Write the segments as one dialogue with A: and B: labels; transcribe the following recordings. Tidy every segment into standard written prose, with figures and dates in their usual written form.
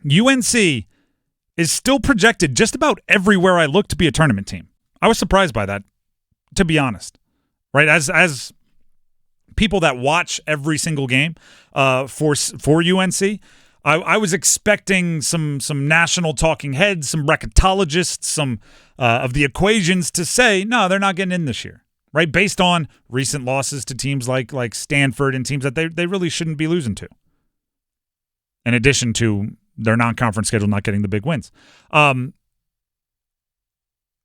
A: UNC is still projected just about everywhere I look to be a tournament team. I was surprised by that, to be honest. Right? As people that watch every single game for UNC, I was expecting some national talking heads, some bracketologists, some of the equations to say, no, they're not getting in this year, right? Based on recent losses to teams like Stanford and teams that they really shouldn't be losing to. In addition to their non-conference schedule not getting the big wins.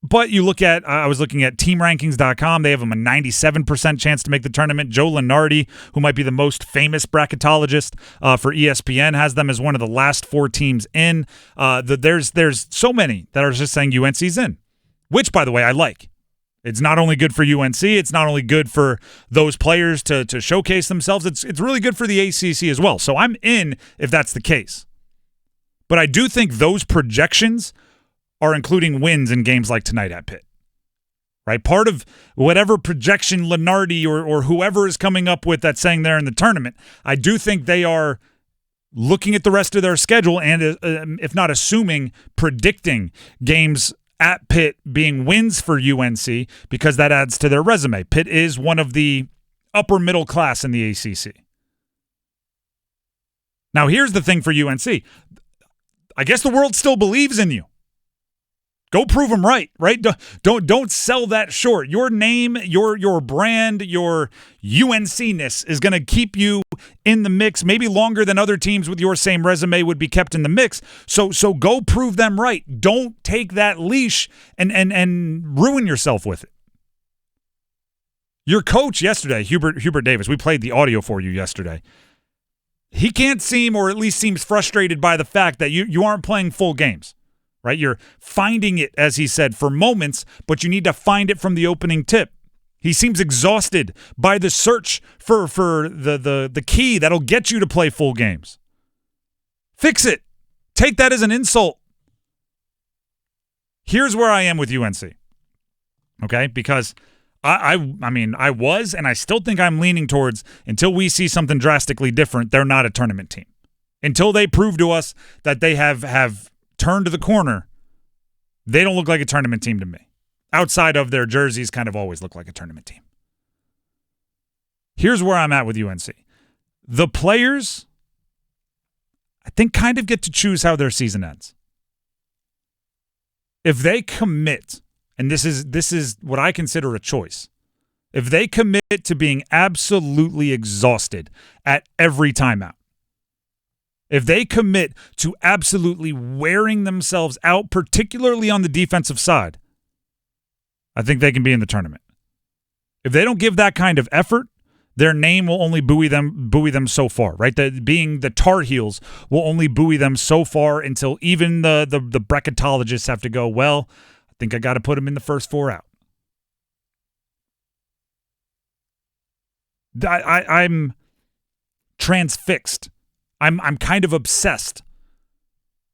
A: But you look at, I was looking at teamrankings.com. They have them a 97% chance to make the tournament. Joe Lunardi, who might be the most famous bracketologist for ESPN, has them as one of the last 4 teams in. There's so many that are just saying UNC's in, which, by the way, I like. It's not only good for UNC, it's not only good for those players to showcase themselves, it's really good for the ACC as well. So I'm in if that's the case. But I do think those projections are including wins in games like tonight at Pitt. Right? Part of whatever projection Lunardi or whoever is coming up with that's saying they're in the tournament, I do think they are looking at the rest of their schedule and, if not assuming, predicting games at Pitt being wins for UNC because that adds to their resume. Pitt is one of the upper middle class in the ACC. Now, here's the thing for UNC. I guess the world still believes in you. Go prove them right? Don't sell that short. Your name, your brand, your UNC-ness is going to keep you in the mix, maybe longer than other teams with your same resume would be kept in the mix. So go prove them right. Don't take that leash and ruin yourself with it. Your coach yesterday, Hubert Davis, we played the audio for you yesterday. He can't seem, or at least seems frustrated by the fact that you aren't playing full games. Right? You're finding it, as he said, for moments, but you need to find it from the opening tip. He seems exhausted by the search for the key that'll get you to play full games. Fix it. Take that as an insult. Here's where I am with UNC. Okay? Because I was, and I still think I'm leaning towards, until we see something drastically different, they're not a tournament team. Until they prove to us that they have turned to the corner, they don't look like a tournament team to me. Outside of their jerseys kind of always look like a tournament team. Here's where I'm at with UNC. The players, I think, kind of get to choose how their season ends. If they commit, and this is what I consider a choice, if they commit to being absolutely exhausted at every timeout, if they commit to absolutely wearing themselves out, particularly on the defensive side, I think they can be in the tournament. If they don't give that kind of effort, their name will only buoy them so far, right? Being the Tar Heels will only buoy them so far until even the bracketologists have to go, well, I think I got to put them in the first 4 out. I'm transfixed. I'm kind of obsessed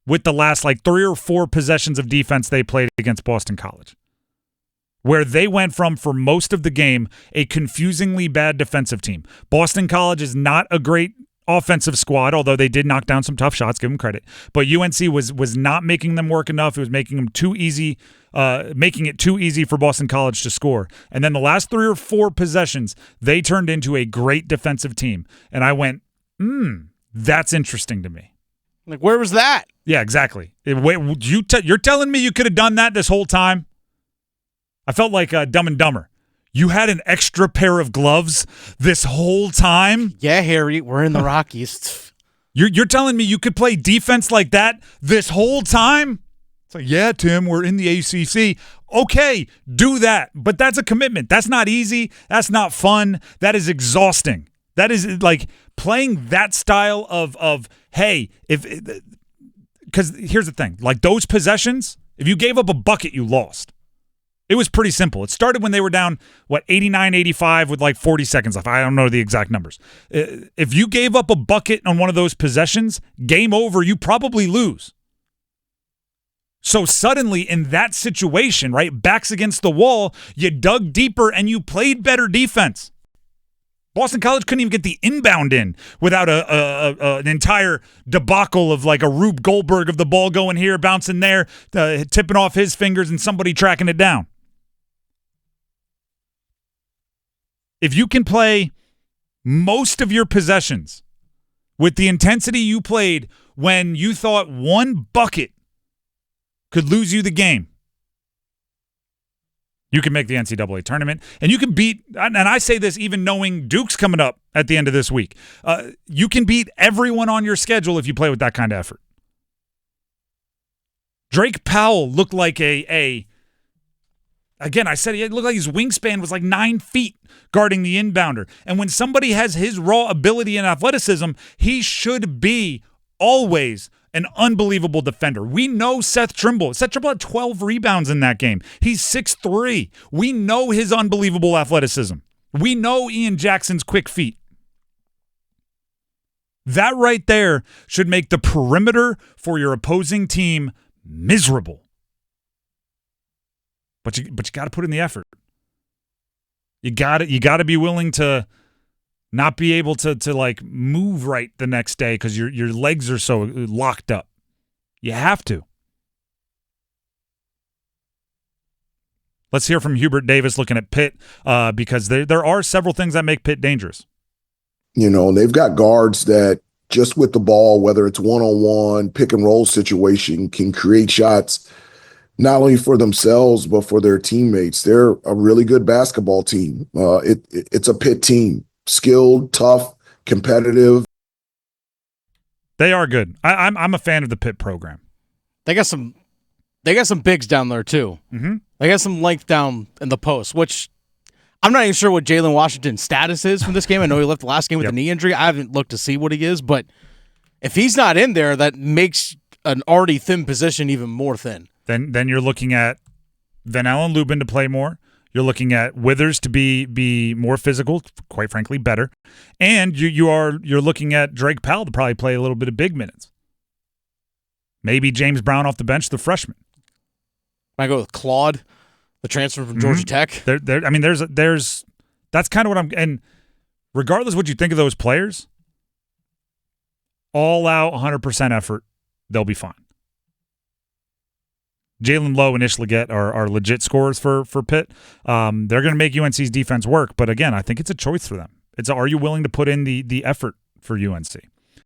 A: with the last 3 or 4 possessions of defense they played against Boston College, where they went from, for most of the game, a confusingly bad defensive team. Boston College is not a great offensive squad, although they did knock down some tough shots, give them credit. But UNC was not making them work enough. It was making them too easy, making it too easy for Boston College to score. And then the last 3 or 4 possessions, they turned into a great defensive team. And I went, that's interesting to me.
B: Where was that?
A: Yeah, exactly. You're telling me you could have done that this whole time? I felt like Dumb and Dumber. You had an extra pair of gloves this whole time?
B: Yeah, Harry, we're in the Rockies.
A: You're telling me you could play defense like that this whole time? It's like, yeah, Tim, we're in the ACC. Okay, do that. But that's a commitment. That's not easy. That's not fun. That is exhausting. That is like playing that style of hey, because here's the thing, those possessions, if you gave up a bucket, you lost. It was pretty simple. It started when they were down, 89-85 with 40 seconds left. I don't know the exact numbers. If you gave up a bucket on one of those possessions, game over, you probably lose. So suddenly in that situation, right, backs against the wall, you dug deeper and you played better defense. Boston College couldn't even get the inbound in without an entire debacle of like a Rube Goldberg of the ball going here, bouncing there, tipping off his fingers, and somebody tracking it down. If you can play most of your possessions with the intensity you played when you thought one bucket could lose you the game, you can make the NCAA tournament, and you can beat, and I say this even knowing Duke's coming up at the end of this week, you can beat everyone on your schedule if you play with that kind of effort. Drake Powell looked like again, I said it looked like his wingspan was like 9 feet guarding the inbounder. And when somebody has his raw ability and athleticism, he should be always an unbelievable defender. We know Seth Trimble. Seth Trimble had 12 rebounds in that game. He's 6'3". We know his unbelievable athleticism. We know Ian Jackson's quick feet. That right there should make the perimeter for your opposing team miserable. But you got to put in the effort. You got to be willing to not be able to like move right the next day because your legs are so locked up. You have to. Let's hear from Hubert Davis looking at Pitt because there are several things that make Pitt dangerous.
C: You know, they've got guards that just with the ball, whether it's one-on-one, pick and roll situation, can create shots not only for themselves but for their teammates. They're a really good basketball team. It's a Pitt team. Skilled, tough, competitive.
A: They are good. I'm a fan of the Pitt program.
B: They got some bigs down there too.
A: Mm-hmm.
B: They got some length down in the post, which I'm not even sure what Jalen Washington's status is from this game. I know he left the last game with a knee injury. I haven't looked to see what he is, but if he's not in there, that makes an already thin position even more thin.
A: Then you're looking at Van Allen Lubin to play more. You're looking at Withers to be more physical, quite frankly, better. And you're looking at Drake Powell to probably play a little bit of big minutes. Maybe James Brown off the bench, the freshman.
B: I go with Claude, the transfer from Georgia Tech.
A: I mean, there's that's kind of what I'm. And regardless of what you think of those players, all out 100% effort, they'll be fine. Jalen Lowe and Ish Leggett are legit scorers for Pitt. They're going to make UNC's defense work, but again, I think it's a choice for them. Are you willing to put in the effort for UNC?